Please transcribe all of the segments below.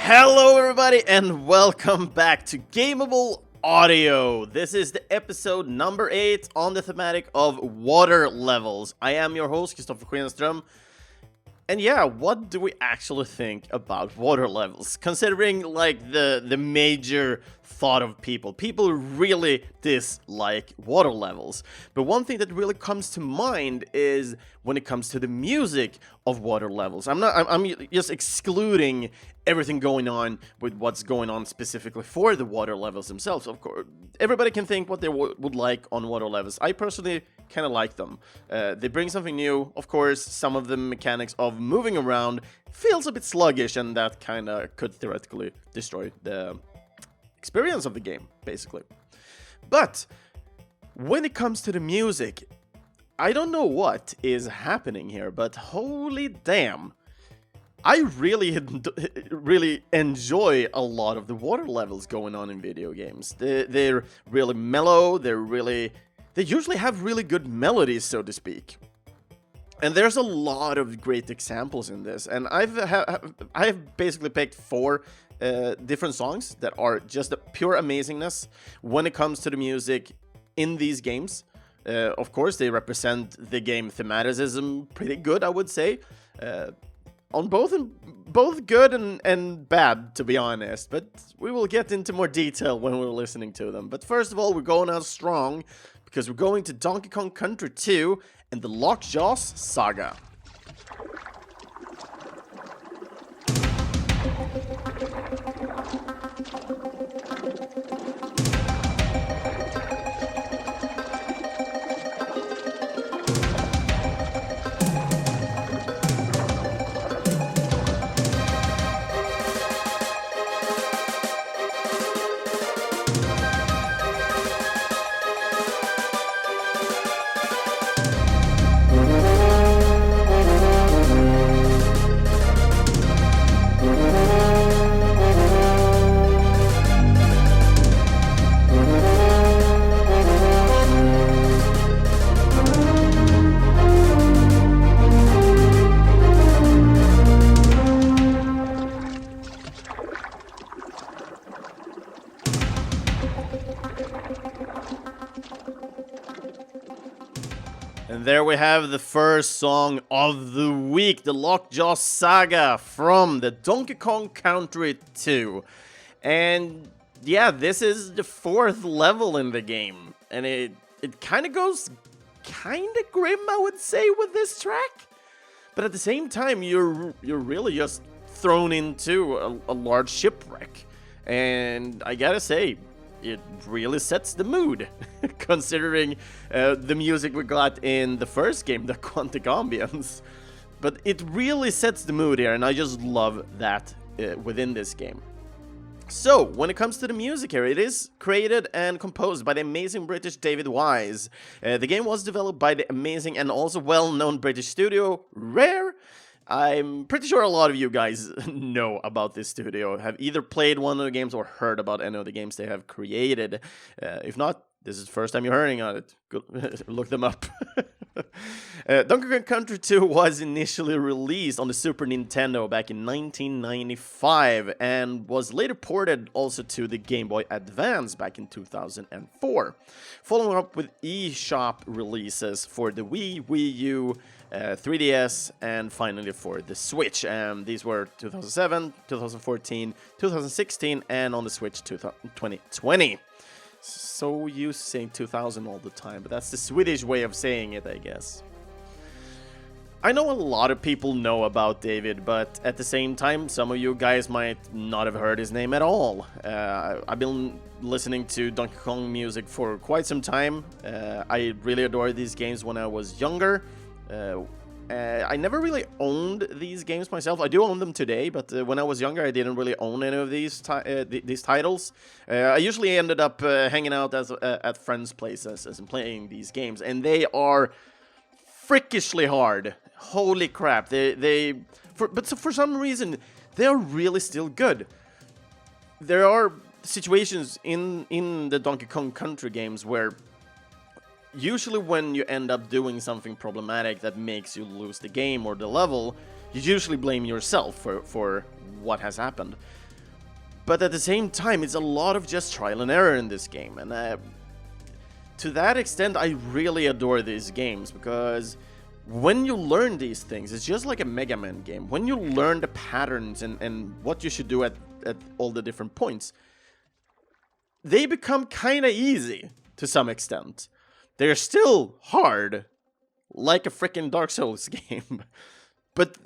Hello everybody and welcome back to Gameable Audio. This is the episode number 8 on the thematic of water levels. I am your host, Kristoffer Schenström. And yeah, what do we actually think about water levels? Considering like the major thought of people really dislike water levels. But one thing that really comes to mind is when it comes to the music of water levels. I'm just excluding everything going on with what's going on specifically for the water levels themselves. Of course, everybody can think what they would like on water levels. I personally kind of like them. They bring something new. Of course, some of the mechanics of moving around feels a bit sluggish, and that kind of could theoretically destroy the experience of the game, basically. But when it comes to the music, I don't know what is happening here, but holy damn, I really enjoy a lot of the water levels going on in video games. They're really mellow, they usually have really good melodies, so to speak. And there's a lot of great examples in this, and I've basically picked 4 different songs that are just a pure amazingness when it comes to the music in these games. Of course, they represent the game thematicism pretty good, I would say. On both good and bad, to be honest, but we will get into more detail when we're listening to them. But first of all, we're going out strong because we're going to Donkey Kong Country 2 and the Lockjaw Saga. And there we have the first song of the week, the Lockjaw Saga from the Donkey Kong Country 2. And yeah, this is the 4th level in the game. And it kind of goes kind of grim, I would say, with this track. But at the same time, you're really just thrown into a large shipwreck. And I gotta say, it really sets the mood, considering the music we got in the first game, the Quantic Ambience. But it really sets the mood here, and I just love that within this game. So, when it comes to the music here, it is created and composed by the amazing British David Wise. The game was developed by the amazing and also well-known British studio Rare. I'm pretty sure a lot of you guys know about this studio, have either played one of the games or heard about any of the games they have created. If not, this is the first time you're hearing on it. Go look them up. Donkey Kong Country 2 was initially released on the Super Nintendo back in 1995 and was later ported also to the Game Boy Advance back in 2004, following up with eShop releases for the Wii, Wii U, 3DS, and finally for the Switch. These were 2007, 2014, 2016, and on the Switch 2020. So used to saying 2000 all the time, but that's the Swedish way of saying it, I guess. I know a lot of people know about David, but at the same time, some of you guys might not have heard his name at all. I've been listening to Donkey Kong music for quite some time. I really adored these games when I was younger. I never really owned these games myself. I do own them today, but when I was younger, I didn't really own any of these titles. I usually ended up hanging out at friends' places and playing these games, and they are freakishly hard. Holy crap! But for some reason, they are really still good. There are situations in the Donkey Kong Country games where usually when you end up doing something problematic that makes you lose the game or the level, you usually blame yourself for what has happened. But at the same time, it's a lot of just trial and error in this game. And to that extent, I really adore these games, because when you learn these things, it's just like a Mega Man game. When you learn the patterns and what you should do at all the different points, they become kind of easy to some extent. They're still hard, like a freaking Dark Souls game. But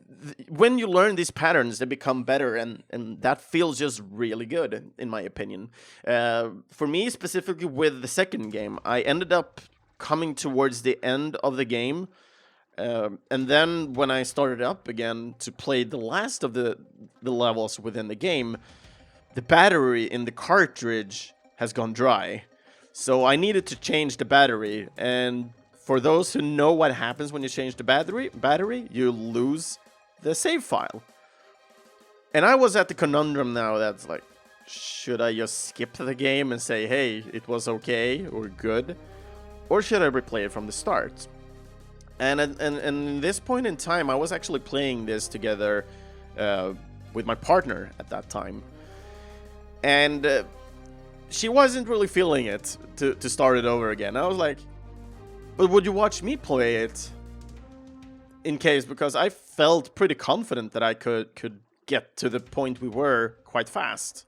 when you learn these patterns, they become better, and that feels just really good, in my opinion. For me, specifically with the second game, I ended up coming towards the end of the game, and then when I started up again to play the last of the levels within the game, the battery in the cartridge has gone dry. So I needed to change the battery, and for those who know what happens when you change the battery, you lose the save file. And I was at the conundrum now that's like, should I just skip the game and say, hey, it was okay or good? Or should I replay it from the start? And in this point in time, I was actually playing this together with my partner at that time. And she wasn't really feeling it to start it over again. I was like, but would you watch me play it in case? Because I felt pretty confident that I could get to the point we were quite fast.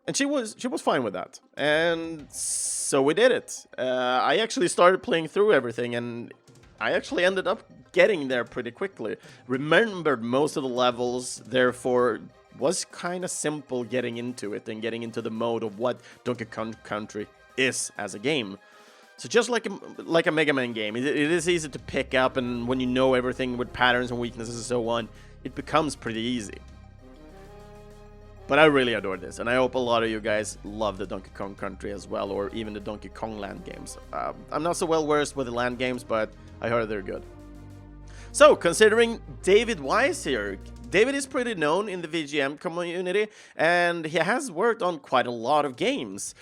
And she was fine with that. And so we did it. I actually started playing through everything, and I actually ended up getting there pretty quickly. Remembered most of the levels, therefore was kind of simple getting into it and getting into the mode of what Donkey Kong Country is as a game. So just like a Mega Man game, it is easy to pick up, and when you know everything with patterns and weaknesses and so on, it becomes pretty easy. But I really adore this, and I hope a lot of you guys love the Donkey Kong Country as well, or even the Donkey Kong Land games. I'm not so well versed with the land games, but I heard they're good. So, considering David Wise here, David is pretty known in the VGM community, and he has worked on quite a lot of games.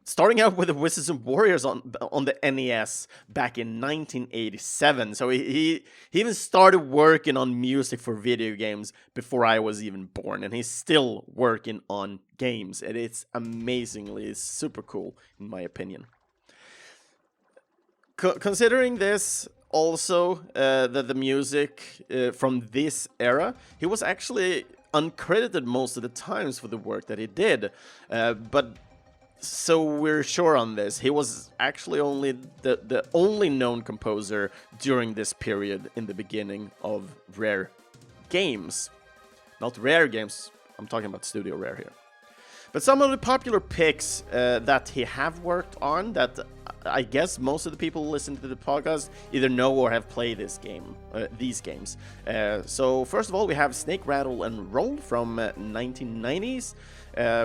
Starting out with the Wizards and Warriors on the NES back in 1987. So he even started working on music for video games before I was even born. And he's still working on games. And it's amazingly super cool, in my opinion. Considering this, also, the music from this era, he was actually uncredited most of the times for the work that he did. But so we're sure on this, he was actually only the only known composer during this period in the beginning of Rare Games. Not Rare Games, I'm talking about Studio Rare here. But some of the popular picks that he have worked on, that I guess most of the people who listen to the podcast either know or have played these games. So first of all, we have Snake, Rattle, and Roll from 1990s.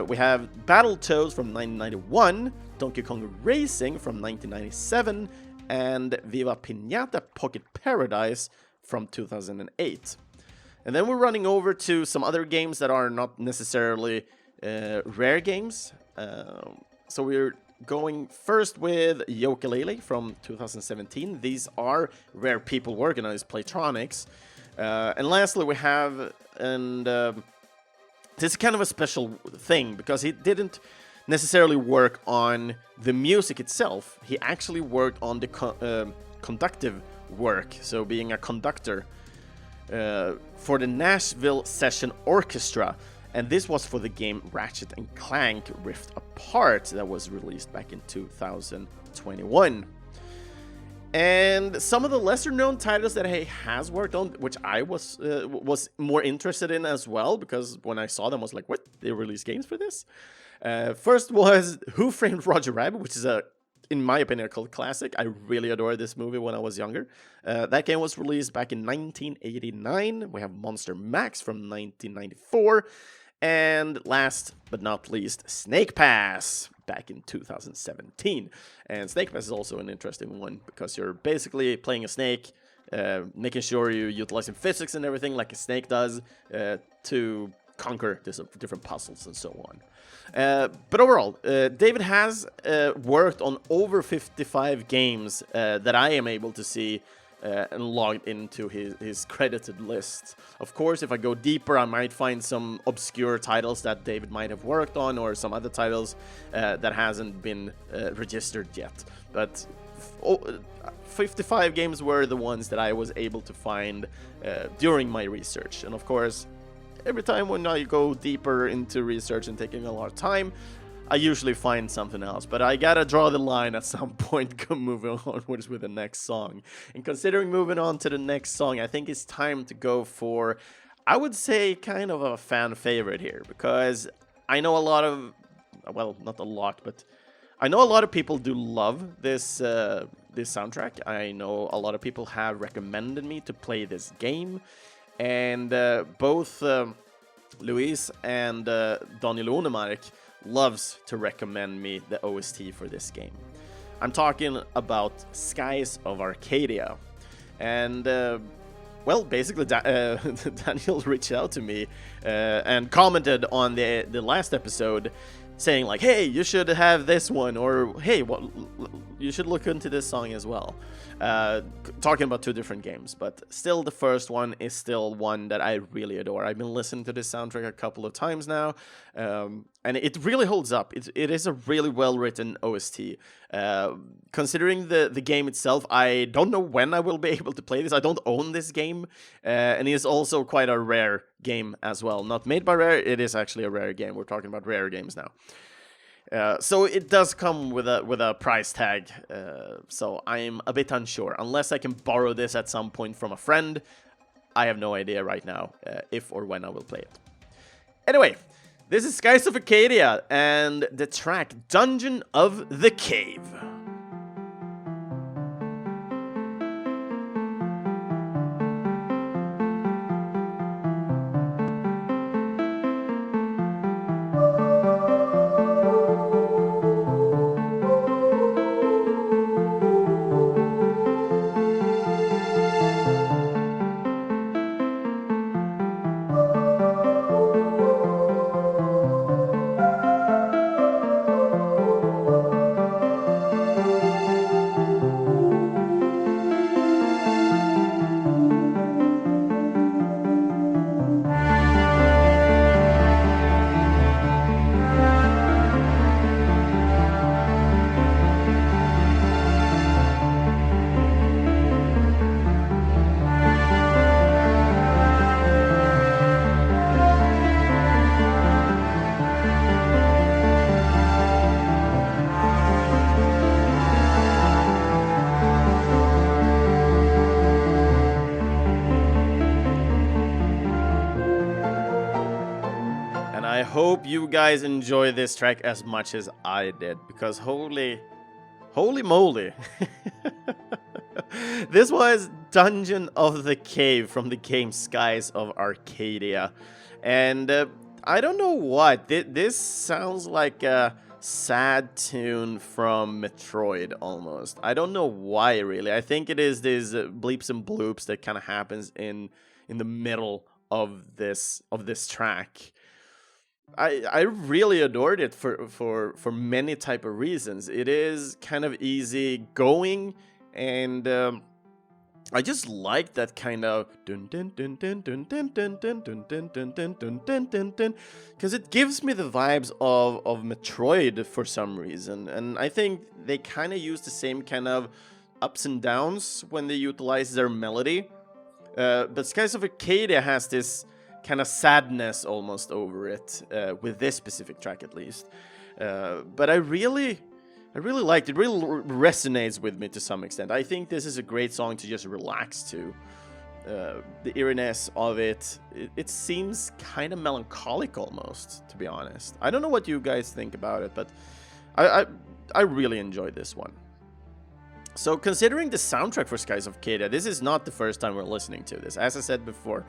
We have Battletoads from 1991, Donkey Kong Racing from 1997, and Viva Pinata Pocket Paradise from 2008. And then we're running over to some other games that are not necessarily Rare games. So we're going first with Yooka-Laylee from 2017. These are Rare people working on his Playtronics. And lastly, we have, this is kind of a special thing because he didn't necessarily work on the music itself. He actually worked on the conductive work, so being a conductor for the Nashville Session Orchestra. And this was for the game Ratchet & Clank Rift Apart that was released back in 2021. And some of the lesser-known titles that he has worked on, which I was more interested in as well, because when I saw them, I was like, what? They released games for this? First was Who Framed Roger Rabbit, which is, in my opinion, a cult classic. I really adored this movie when I was younger. That game was released back in 1989. We have Monster Max from 1994. And last but not least, Snake Pass back in 2017. And Snake Pass is also an interesting one because you're basically playing a snake, making sure you're utilizing physics and everything like a snake does to conquer different puzzles and so on. But overall, David has worked on over 55 games that I am able to see and logged into his credited list. Of course, if I go deeper, I might find some obscure titles that David might have worked on, or some other titles that hasn't been registered yet. But 55 games were the ones that I was able to find during my research. And of course, every time when I go deeper into research and taking a lot of time, I usually find something else, but I gotta draw the line at some point moving onwards with the next song. And considering moving on to the next song, I think it's time to go for, I would say, kind of a fan favorite here, because I know a lot of, well, not a lot, but I know a lot of people do love this this soundtrack. I know a lot of people have recommended me to play this game, and both Luis and Daniel Onemark loves to recommend me the OST for this game. I'm talking about Skies of Arcadia. And, well, basically Daniel reached out to me and commented on the last episode saying like, hey, you should have this one, or hey, you should look into this song as well. Talking about two different games, but still the first one is still one that I really adore. I've been listening to this soundtrack a couple of times now, and it really holds up. It is a really well-written OST. Considering the game itself, I don't know when I will be able to play this. I don't own this game, and it is also quite a rare game as well. Not made by Rare, it is actually a rare game. We're talking about rare games now. So it does come with a price tag, so I'm a bit unsure. Unless I can borrow this at some point from a friend, I have no idea right now if or when I will play it. Anyway, this is Skies of Arcadia and the track Dungeon of the Cave. I hope you guys enjoy this track as much as I did, because holy moly. This was Dungeon of the Cave from the game Skies of Arcadia. And I don't know what, this sounds like a sad tune from Metroid almost. I don't know why really. I think it is these bleeps and bloops that kind of happens in the middle of this track. I really adored it for many type of reasons. It is kind of easy going, and I just like that kind of dun dun dun dun dun dun dun dun dun dun dun dun dun dun dun dun, because it gives me the vibes of Metroid for some reason, and I think they kind of use the same kind of ups and downs when they utilize their melody. But Skies of Arcadia has this kind of sadness almost over it, with this specific track at least. But I really liked it. It really resonates with me to some extent. I think this is a great song to just relax to. The eeriness of it seems kind of melancholic almost, to be honest. I don't know what you guys think about it, but I really enjoyed this one. So considering the soundtrack for Skies of Arcadia, this is not the first time we're listening to this. As I said before,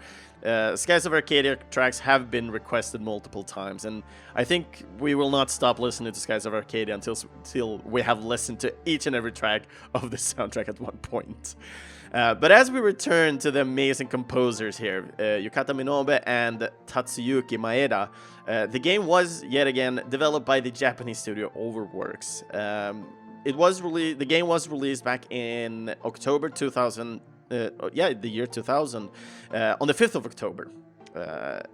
Skies of Arcadia tracks have been requested multiple times, and I think we will not stop listening to Skies of Arcadia until we have listened to each and every track of the soundtrack at one point. But as we return to the amazing composers here, Yukata Minobe and Tatsuyuki Maeda, the game was, yet again, developed by the Japanese studio Overworks. The game was released back in October 2000, the year 2000, on the 5th of October.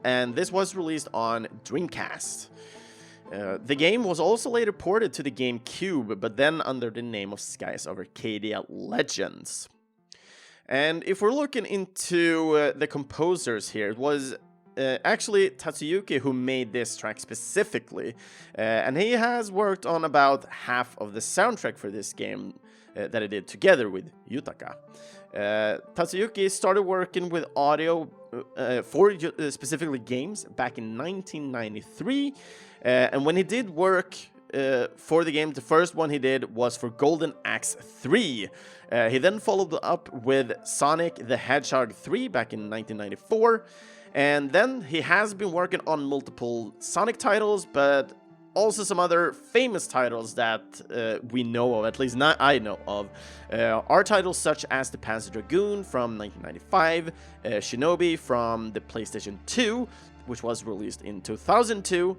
And this was released on Dreamcast. The game was also later ported to the GameCube, but then under the name of Skies of Arcadia Legends. And if we're looking into the composers here, it was actually Tatsuyuki who made this track specifically, and he has worked on about half of the soundtrack for this game that he did together with Yutaka. Tatsuyuki started working with audio for specifically games back in 1993, and when he did work for the game, the first one he did was for Golden Axe 3. He then followed up with Sonic the Hedgehog 3 back in 1994, and then he has been working on multiple Sonic titles, but also some other famous titles that we know of, at least not I know of, are titles such as the Panzer Dragoon from 1995, Shinobi from the PlayStation 2, which was released in 2002,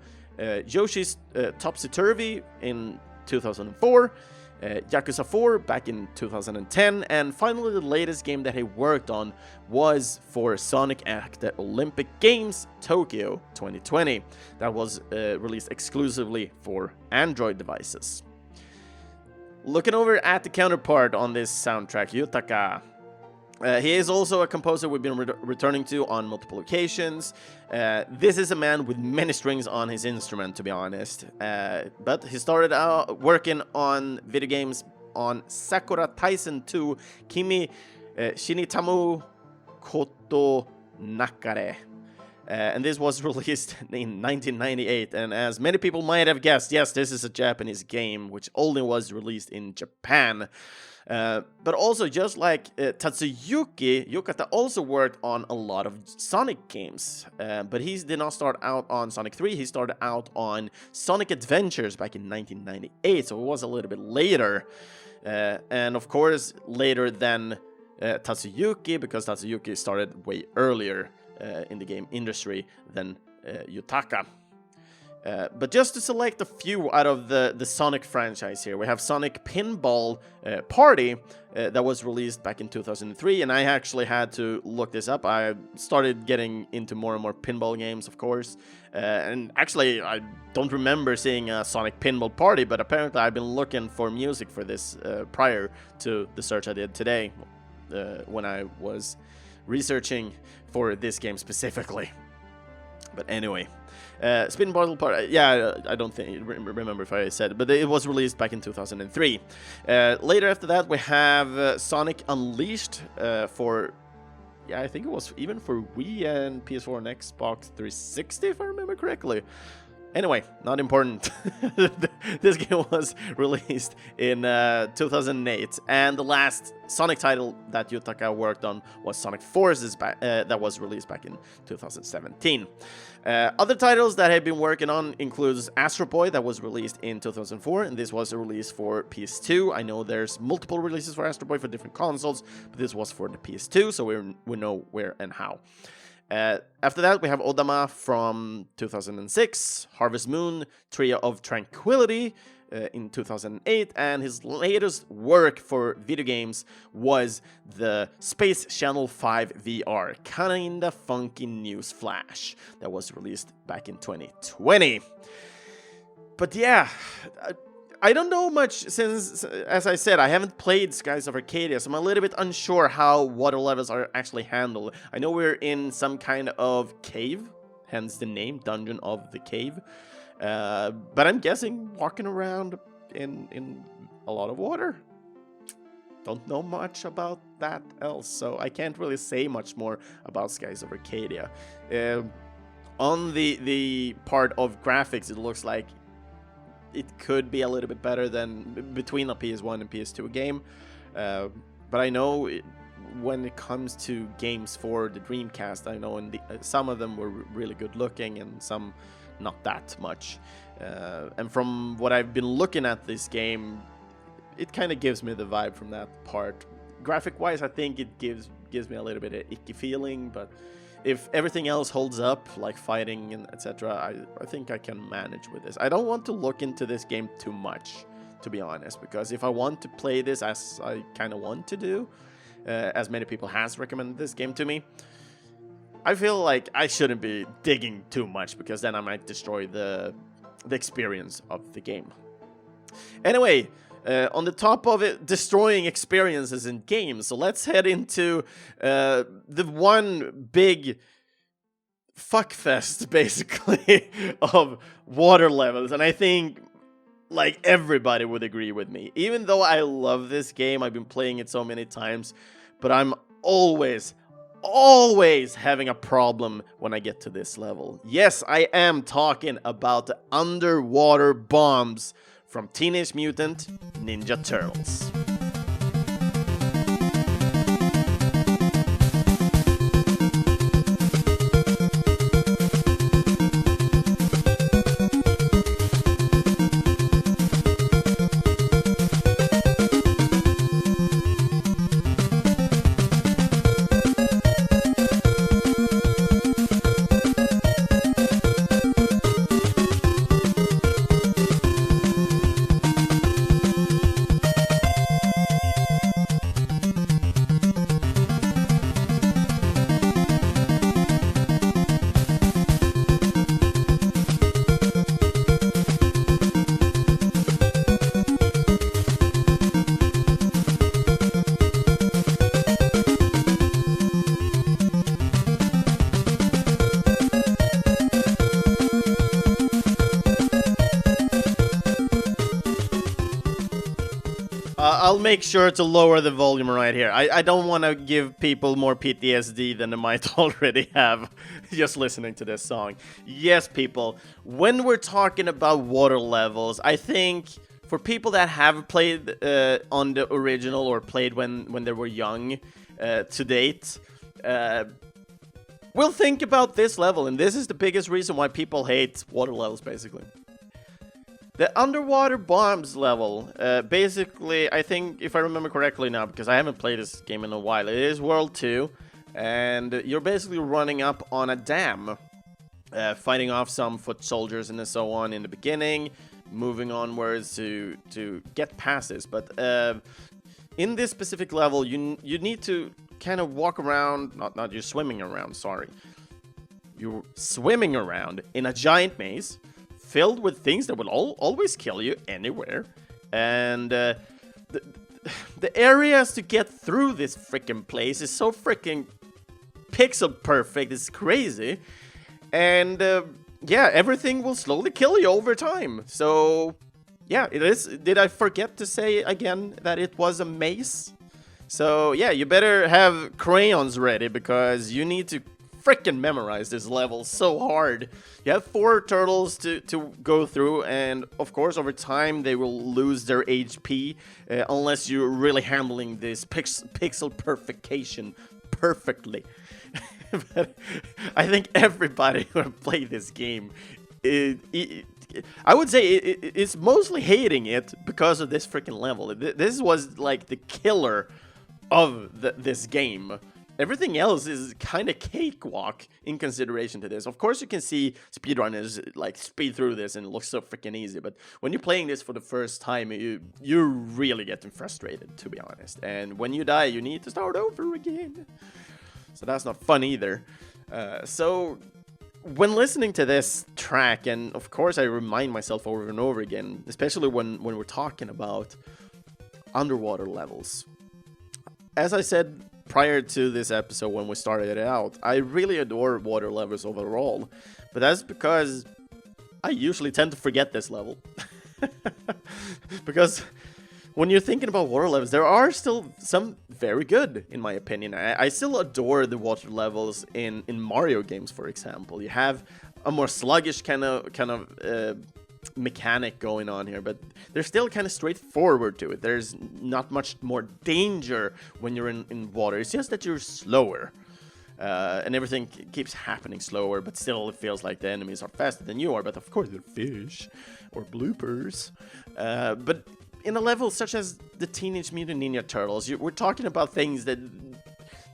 Yoshi's Topsy Turvy in 2004, Yakuza 4 back in 2010, and finally the latest game that he worked on was for Sonic at the Olympic Games Tokyo 2020. That was released exclusively for Android devices. Looking over at the counterpart on this soundtrack, Yutaka. He is also a composer we've been returning to on multiple occasions. This is a man with many strings on his instrument, to be honest. But he started out working on video games on Sakura Taisen 2 Kimi Shinitamu Koto Nakare. And this was released in 1998, and as many people might have guessed, yes, this is a Japanese game, which only was released in Japan. But also, just like Tatsuyuki, Yukata also worked on a lot of Sonic games. But he did not start out on Sonic 3, he started out on Sonic Adventures back in 1998, so it was a little bit later. And of course, later than Tatsuyuki, because Tatsuyuki started way earlier in the game industry than Yutaka. But just to select a few out of the Sonic franchise here, we have Sonic Pinball Party that was released back in 2003, and I actually had to look this up. I started getting into more and more pinball games, of course, and actually I don't remember seeing a Sonic Pinball Party, but apparently I've been looking for music for this prior to the search I did today when I was researching for this game specifically. But anyway, Spin Bottle Party, yeah, I don't remember if I said it, but it was released back in 2003. Later after that, we have Sonic Unleashed for, yeah, I think it was even for Wii and PS4 and Xbox 360, if I remember correctly. Anyway, not important. This game was released in 2008, and the last Sonic title that Yutaka worked on was Sonic Forces that was released back in 2017. Other titles that I've been working on includes Astro Boy that was released in 2004, and this was a release for PS2. I know there's multiple releases for Astro Boy for different consoles, but this was for the PS2, so we know where and how. After that, we have Odama from 2006, Harvest Moon, Trio of Tranquility in 2008, and his latest work for video games was the Space Channel 5 VR, kinda funky news flash, that was released back in 2020. But yeah, I don't know much since, as I said, I haven't played Skies of Arcadia, so I'm a little bit unsure how water levels are actually handled. I know we're in some kind of cave, hence the name, Dungeon of the Cave. But I'm guessing walking around in a lot of water. Don't know much about that else, so I can't really say much more about Skies of Arcadia. On the part of graphics, it looks like it could be a little bit better than between a PS1 and PS2 game, but I know when it comes to games for the Dreamcast, I know some of them were really good looking and some not that much. And from what I've been looking at this game, it kind of gives me the vibe from that part. Graphic-wise, I think it gives me a little bit of icky feeling, but if everything else holds up, like fighting and etc., I think I can manage with this. I don't want to look into this game too much, to be honest, because if I want to play this as I kind of want to do, as many people has recommended this game to me, I feel like I shouldn't be digging too much, because then I might destroy the experience of the game. Anyway, on the top of it, destroying experiences in games, so let's head into the one big fuckfest, basically, of water levels. And I think, like, everybody would agree with me. Even though I love this game, I've been playing it so many times, but I'm always having a problem when I get to this level. Yes, I am talking about the underwater bombs from Teenage Mutant Ninja Turtles. I'll make sure to lower the volume right here. I don't want to give people more PTSD than they might already have just listening to this song. Yes, people, when we're talking about water levels, I think for people that have played on the original or played when they were young to date, we'll think about this level, and this is the biggest reason why people hate water levels, basically. The underwater bombs level, basically, I think, if I remember correctly now, because I haven't played this game in a while, it is World 2, and you're basically running up on a dam, fighting off some foot soldiers and so on in the beginning, moving onwards to get past this. But in this specific level, you need to kind of walk around, not you're swimming around, sorry. You're swimming around in a giant maze, filled with things that will always kill you anywhere, and the areas to get through this freaking place is so freaking pixel perfect, it's crazy, and yeah, everything will slowly kill you over time. So yeah, it is. Did I forget to say again that it was a maze? So yeah, you better have crayons ready, because you need to freaking memorize this level so hard. You have 4 turtles to go through, and of course over time they will lose their HP unless you're really handling this pixel perfection perfectly. But I think everybody who played this game, I would say it's mostly hating it because of this freaking level. This was like the killer of this game. Everything else is kind of cakewalk in consideration to this. Of course, you can see speedrunners like speed through this and it looks so freaking easy. But when you're playing this for the first time, you're really getting frustrated, to be honest. And when you die, you need to start over again. So that's not fun either. So when listening to this track, and of course I remind myself over and over again, especially when we're talking about underwater levels. As I said prior to this episode when we started it out, I really adore water levels overall, but that's because I usually tend to forget this level. Because when you're thinking about water levels, there are still some very good, in my opinion. I still adore the water levels in Mario games, for example. You have a more sluggish kind of mechanic going on here, but they're still kind of straightforward to it. There's not much more danger when you're in water. It's just that you're slower, and everything keeps happening slower, but still it feels like the enemies are faster than you are. But of course they're fish or bloopers. But in a level such as the Teenage Mutant Ninja Turtles, we're talking about things that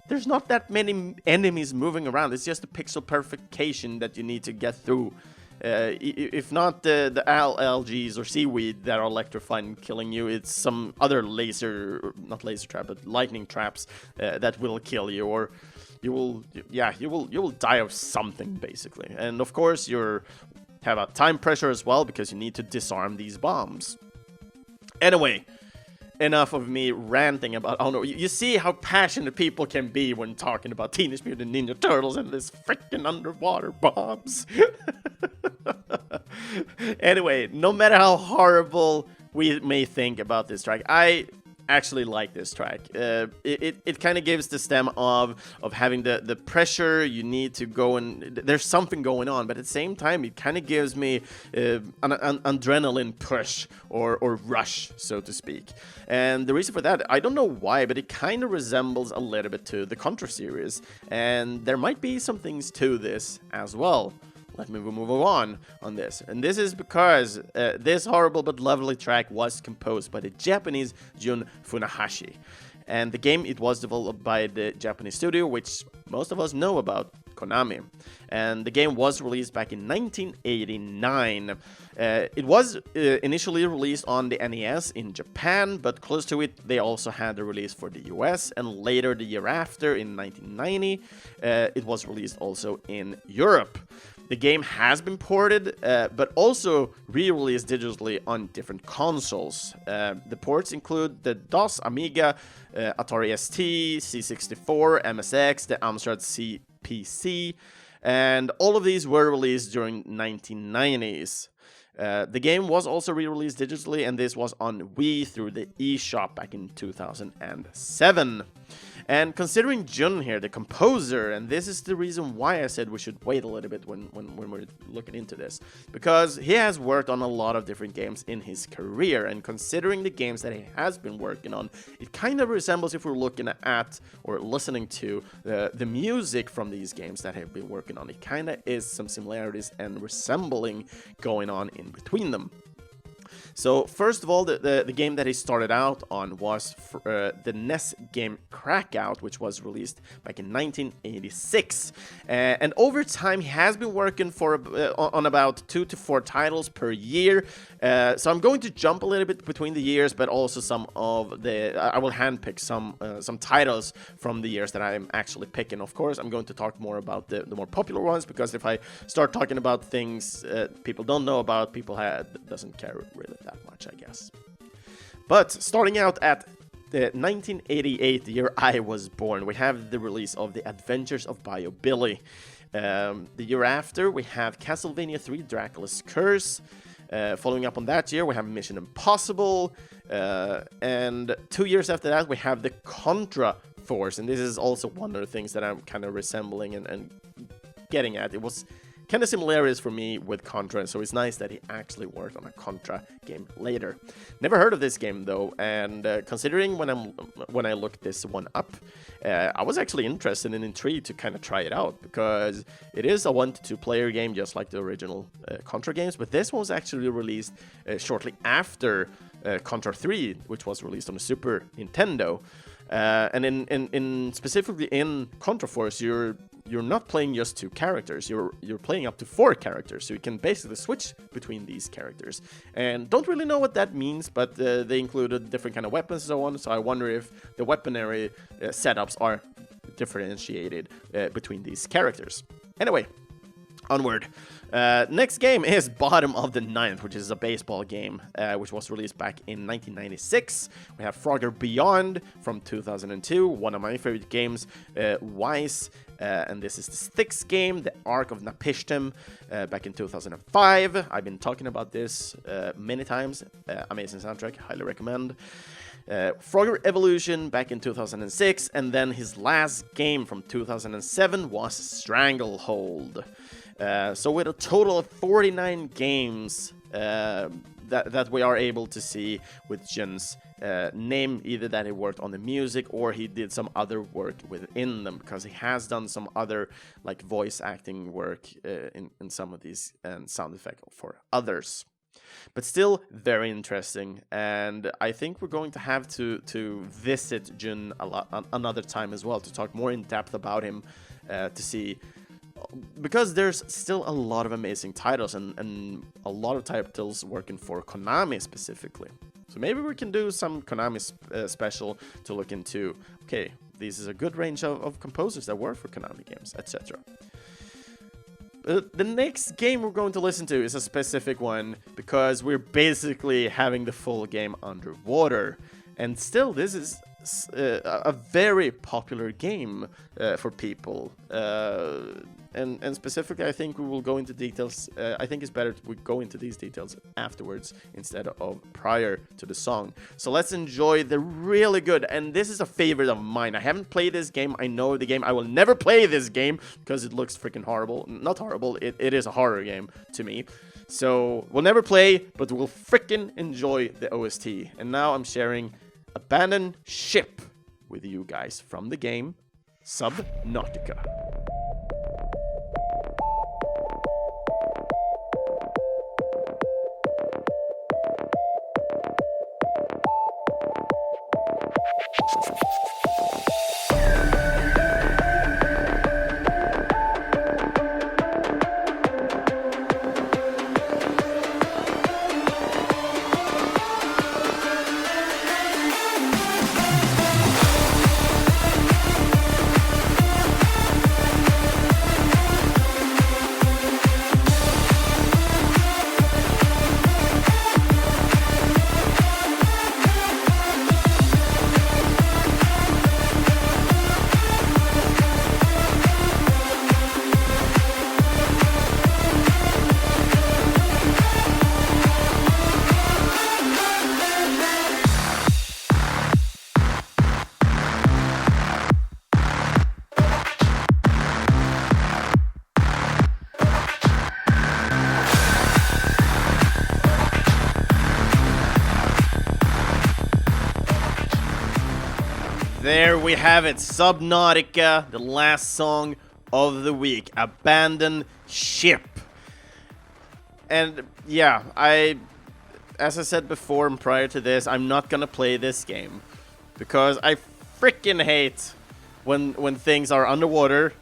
there's not that many enemies moving around. It's just a pixel perfection that you need to get through If not the algaes or seaweed that are electrifying and killing you, it's some other not laser trap, but lightning traps that will kill you, or you will die of something basically. And of course you have a time pressure as well because you need to disarm these bombs. Anyway, enough of me ranting about, oh no, you see how passionate people can be when talking about Teenage Mutant Ninja Turtles and this freaking underwater bombs. Anyway, no matter how horrible we may think about this track, I actually like this track. It kind of gives the stem of having the pressure you need to go, and there's something going on, but at the same time it kind of gives me an adrenaline push or rush, so to speak. And the reason for that, I don't know why, but it kind of resembles a little bit to the Contra series, and there might be some things to this as well. Let me move on this. And this is because this horrible but lovely track was composed by the Japanese Jun Funahashi. And the game, it was developed by the Japanese studio, which most of us know about, Konami. And the game was released back in 1989. It was initially released on the NES in Japan, but close to it, they also had the release for the US, and later the year after, in 1990, it was released also in Europe. The game has been ported, but also re-released digitally on different consoles. The ports include the DOS, Amiga, Atari ST, C64, MSX, the Amstrad CPC, and all of these were released during 1990s. The game was also re-released digitally, and this was on Wii through the eShop back in 2007. And considering Jun here, the composer, and this is the reason why I said we should wait a little bit when we're looking into this, because he has worked on a lot of different games in his career, and considering the games that he has been working on, it kind of resembles, if we're looking at or listening to the music from these games that have been working on, it kind of is some similarities and resembling going on in between them. So first of all, the game that he started out on was the NES game Crackout, which was released back in 1986. And over time, he has been working on about 2 to 4 titles per year. So I'm going to jump a little bit between the years, but also I will handpick some titles from the years that I'm actually picking. Of course, I'm going to talk more about the more popular ones, because if I start talking about things people don't know about, people doesn't care really that much, I guess. But starting out at the 1988, the year I was born, we have the release of The Adventures of Bio Billy. The year after, we have Castlevania 3 Dracula's Curse. Following up on that year, we have Mission Impossible. And 2 years after that, we have the Contra Force. And this is also one of the things that I'm kind of resembling and getting at. It was kind of similarities for me with Contra, so it's nice that he actually worked on a Contra game later. Never heard of this game though, and considering when I looked this one up, I was actually interested and intrigued to kind of try it out, because it is a 1 to 2 player game just like the original Contra games, but this one was actually released shortly after Contra 3, which was released on the Super Nintendo. And in specifically in Contra Force, you're not playing just 2 characters, you're playing up to 4 characters, so you can basically switch between these characters. And don't really know what that means, but they included different kind of weapons and so on, so I wonder if the weaponry setups are differentiated between these characters. Anyway, onward. Next game is Bottom of the Ninth, which is a baseball game, which was released back in 1996. We have Frogger Beyond from 2002, one of my favorite games, Wise, and this is the Styx game, The Ark of Napishtim, back in 2005. I've been talking about this many times. Amazing soundtrack, highly recommend. Frogger Evolution back in 2006, and then his last game from 2007 was Stranglehold. So with a total of 49 games that we are able to see with Jun's name, either that he worked on the music or he did some other work within them, because he has done some other like voice acting work in some of these and sound effect for others. But still very interesting, and I think we're going to have to visit Jun another time as well to talk more in depth about him, to see because there's still a lot of amazing titles and a lot of titles working for Konami specifically. So maybe we can do some Konami special to look into, okay, this is a good range of composers that work for Konami games, etc. The next game we're going to listen to is a specific one because we're basically having the full game underwater. And still, this is a very popular game for people. And specifically, I think we will go into details. I think it's better if we go into these details afterwards instead of prior to the song. So let's enjoy the really good, and this is a favorite of mine. I haven't played this game. I know the game. I will never play this game because it looks freaking horrible. Not horrible. It is a horror game to me. So we'll never play, but we'll freaking enjoy the OST. And now I'm sharing Abandoned Ship with you guys from the game Subnautica. There we have it, Subnautica, the last song of the week, Abandoned Ship. And yeah, as I said before and prior to this, I'm not gonna play this game because I freaking hate when things are underwater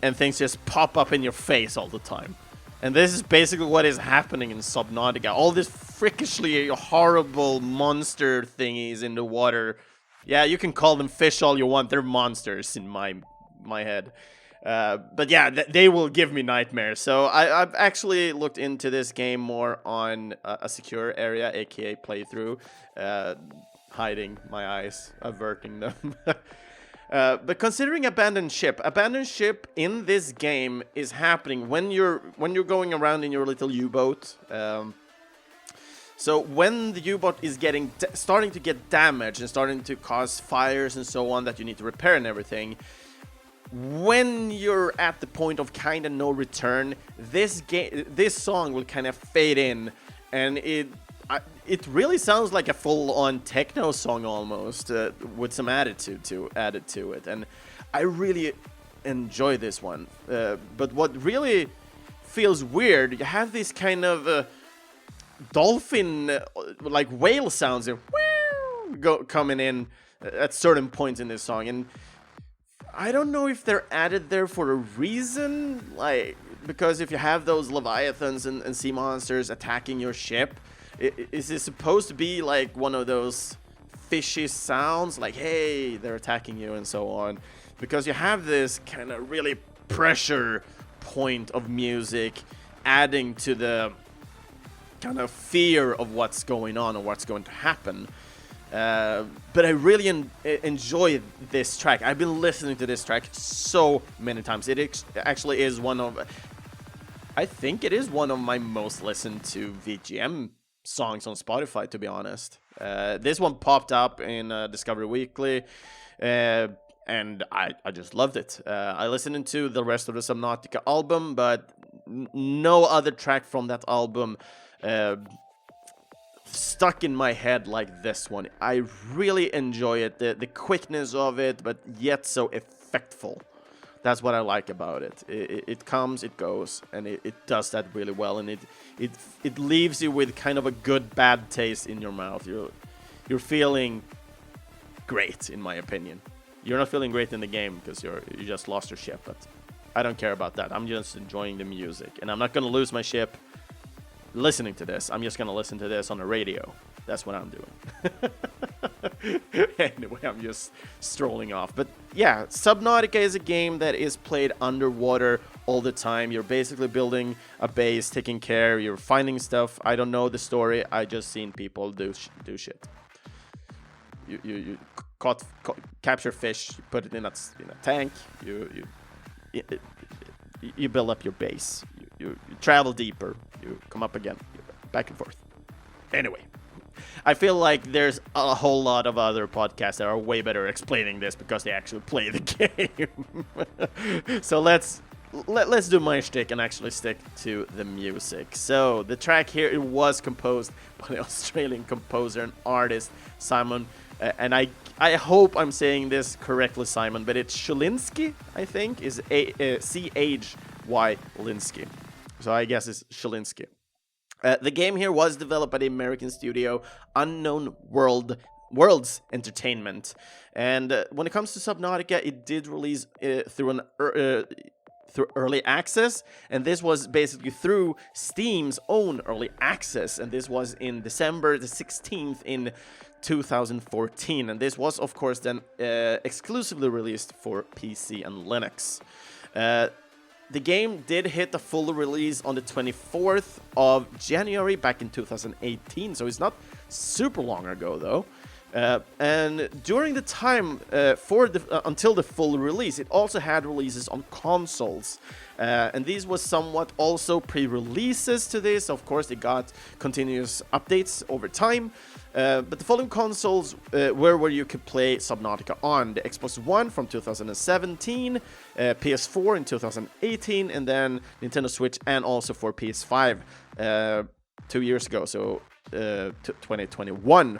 and things just pop up in your face all the time. And this is basically what is happening in Subnautica. All these freakishly horrible monster thingies in the water. Yeah, you can call them fish all you want. They're monsters in my head. But yeah, they will give me nightmares. So I've actually looked into this game more on a secure area, aka playthrough, hiding my eyes, averting them. But considering Abandoned Ship in this game is happening when you're going around in your little U-boat. So when the U-boat is starting to get damaged and starting to cause fires and so on that you need to repair and everything, when you're at the point of kind of no return, this song will kind of fade in, and it really sounds like a full-on techno song almost, with some attitude added to it, and I really enjoy this one. But what really feels weird, you have this kind of dolphin, like whale sounds coming in at certain points in this song, and I don't know if they're added there for a reason, like, because if you have those leviathans and sea monsters attacking your ship, is it supposed to be like one of those fishy sounds, like, hey, they're attacking you and so on, because you have this kind of really pressure point of music adding to the kind of fear of what's going on or what's going to happen. But I really enjoy this track. I've been listening to this track so many times. It actually is I think it is one of my most listened to VGM songs on Spotify, to be honest. This one popped up in Discovery Weekly, and I just loved it. I listened to the rest of the Subnautica album, but no other track from that album stuck in my head like this one. I really enjoy it, the quickness of it, but yet so effectful. That's what I like about it. It comes, it goes, and it does that really well, and it leaves you with kind of a good bad taste in your mouth. You're feeling great, in my opinion. You're not feeling great in the game because you just lost your ship, but I don't care about that. I'm just enjoying the music. And I'm not going to lose my ship listening to this. I'm just going to listen to this on the radio. That's what I'm doing. Anyway, I'm just strolling off. But yeah, Subnautica is a game that is played underwater all the time. You're basically building a base, taking care, you're finding stuff. I don't know the story. I just seen people do shit. You capture fish, you put it in a tank, you build up your base, you travel deeper, you come up again, back and forth. Anyway, I feel like there's a whole lot of other podcasts that are way better explaining this because they actually play the game. So let's do my shtick and actually stick to the music. So the track here, it was composed by the Australian composer and artist Simon, and I hope I'm saying this correctly, Simon, but it's Chylinski, I think, is C-H-Y Linsky. So I guess it's Chylinski. The game here was developed by the American studio Unknown Worlds Entertainment, and when it comes to Subnautica, it did release through early access, and this was basically through Steam's own early access, and this was in December the 16th in 2014, and this was of course then exclusively released for PC and Linux. The game did hit the full release on the 24th of January back in 2018, so it's not super long ago though. And during the time until the full release, it also had releases on consoles. And these was somewhat also pre-releases to this. Of course, they got continuous updates over time. But the following consoles were where you could play Subnautica on: the Xbox One from 2017, PS4 in 2018, and then Nintendo Switch, and also for PS5 2 years ago, so 2021.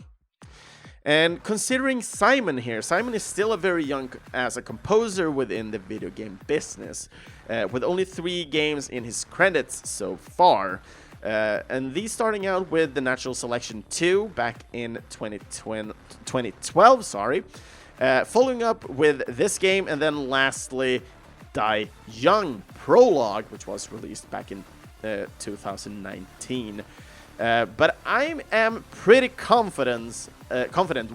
And considering Simon here, Simon is still a very young as a composer within the video game business, with only 3 games in his credits so far. And these starting out with the Natural Selection 2 back in 2012, following up with this game, and then lastly Die Young Prologue, which was released back in 2019. But I am pretty confident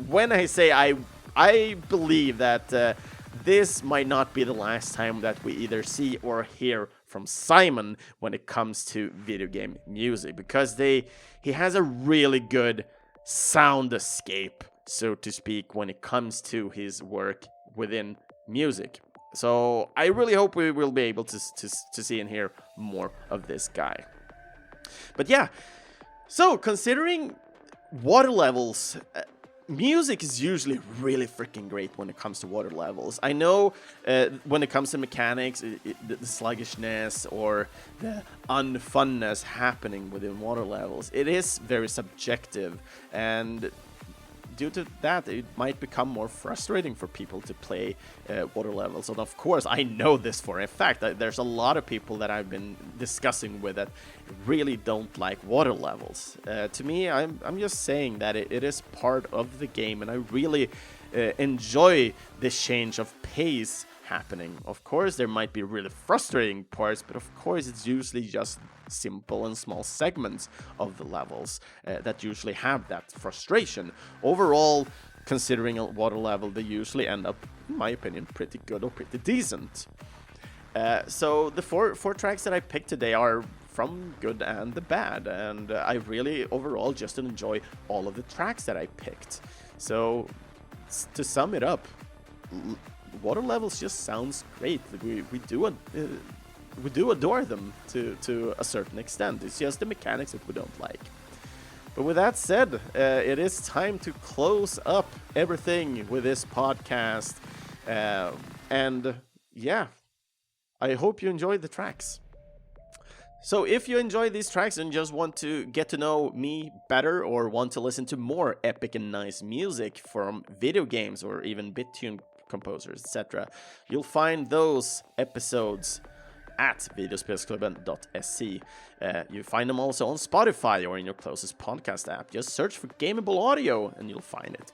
when I say I believe that this might not be the last time that we either see or hear from Simon when it comes to video game music, because he has a really good sound escape, so to speak, when it comes to his work within music. So I really hope we will be able to see and hear more of this guy. But yeah, so considering water levels, music is usually really freaking great when it comes to water levels. I know when it comes to mechanics, the sluggishness or the unfunness happening within water levels, it is very subjective, and due to that, it might become more frustrating for people to play water levels. And of course, I know this for a fact. There's a lot of people that I've been discussing with that really don't like water levels. To me, I'm just saying that it is part of the game, and I really enjoy this change of pace happening. Of course, there might be really frustrating parts, but of course, it's usually just simple and small segments of the levels that usually have that frustration. Overall, considering a water level, they usually end up, in my opinion, pretty good or pretty decent. So the four tracks that I picked today are from good and the bad, and I really overall just enjoy all of the tracks that I picked. So to sum it up, water levels just sounds great. We do adore them to a certain extent. It's just the mechanics that we don't like. But with that said, it is time to close up everything with this podcast. And yeah, I hope you enjoyed the tracks. So if you enjoy these tracks and just want to get to know me better, or want to listen to more epic and nice music from video games or even BitTune composers, etc., you'll find those episodes at videospelsklubben.se. You find them also on Spotify or in your closest podcast app. Just search for Gameable Audio and you'll find it.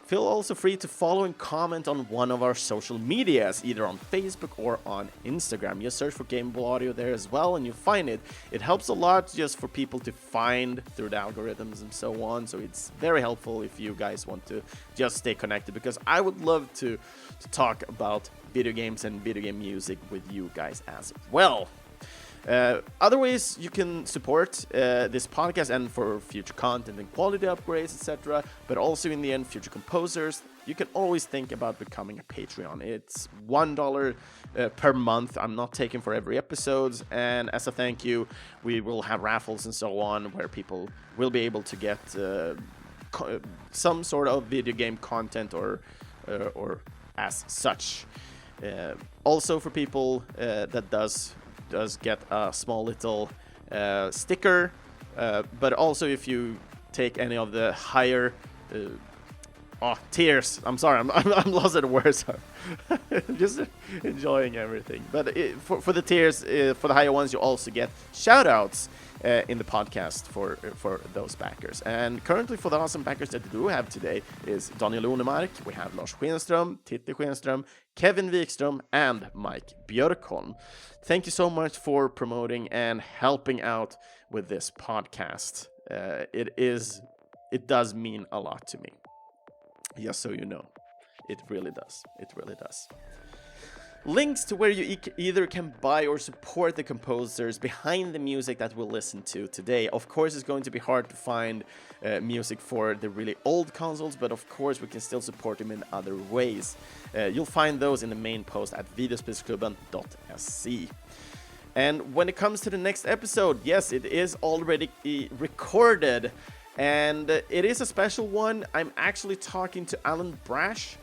Feel also free to follow and comment on one of our social medias, either on Facebook or on Instagram. Just search for Gameable Audio there as well, and you'll find it. It helps a lot just for people to find through the algorithms and so on, so it's very helpful if you guys want to just stay connected, because I would love to talk about video games and video game music with you guys as well. Other ways you can support this podcast and for future content and quality upgrades, etc., but also in the end, future composers, you can always think about becoming a Patreon. It's $1 per month. I'm not taking for every episode, and as a thank you, we will have raffles and so on where people will be able to get some sort of video game content or as such. Also for people that does get a small little sticker, but also if you take any of the higher tiers. I'm sorry, I'm lost at words. Just enjoying everything. But for the tiers, for the higher ones, you also get shout outs in the podcast for those backers. And currently for the awesome backers that we do have today is Daniel Onemark, we have Lars Schenström, Titti Schenström, Kevin Wikström, and Mike Björkholm. Thank you so much for promoting and helping out with this podcast. It does mean a lot to me. Just so you know, it really does. It really does. Links to where you either can buy or support the composers behind the music that we'll listen to today. Of course, it's going to be hard to find music for the really old consoles, but of course we can still support them in other ways. You'll find those in the main post at videospelsklubben.se. And when it comes to the next episode, yes, it is already recorded, and it is a special one. I'm actually talking to Alan Brash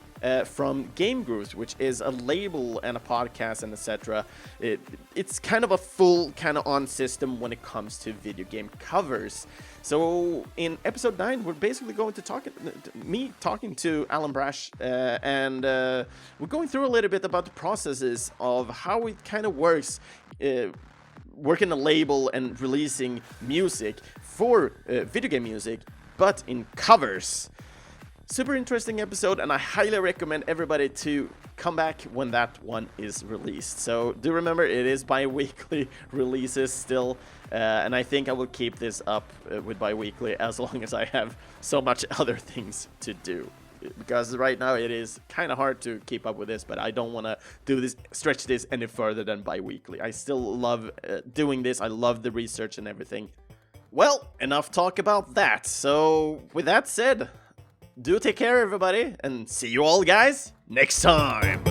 from Gameable, which is a label and a podcast and etc. It's kind of a full kind of on system when it comes to video game covers. So in episode 9, we're basically going to talking to Alan Brash, and we're going through a little bit about the processes of how it kind of works, working a label and releasing music for video game music, but in covers. Super interesting episode, and I highly recommend everybody to come back when that one is released. So do remember, it is bi-weekly releases still, and I think I will keep this up with bi-weekly as long as I have so much other things to do. Because right now it is kind of hard to keep up with this, but I don't want to stretch this any further than bi-weekly. I still love doing this. I love the research and everything. Well, enough talk about that. So with that said, do take care, everybody, and see you all guys next time.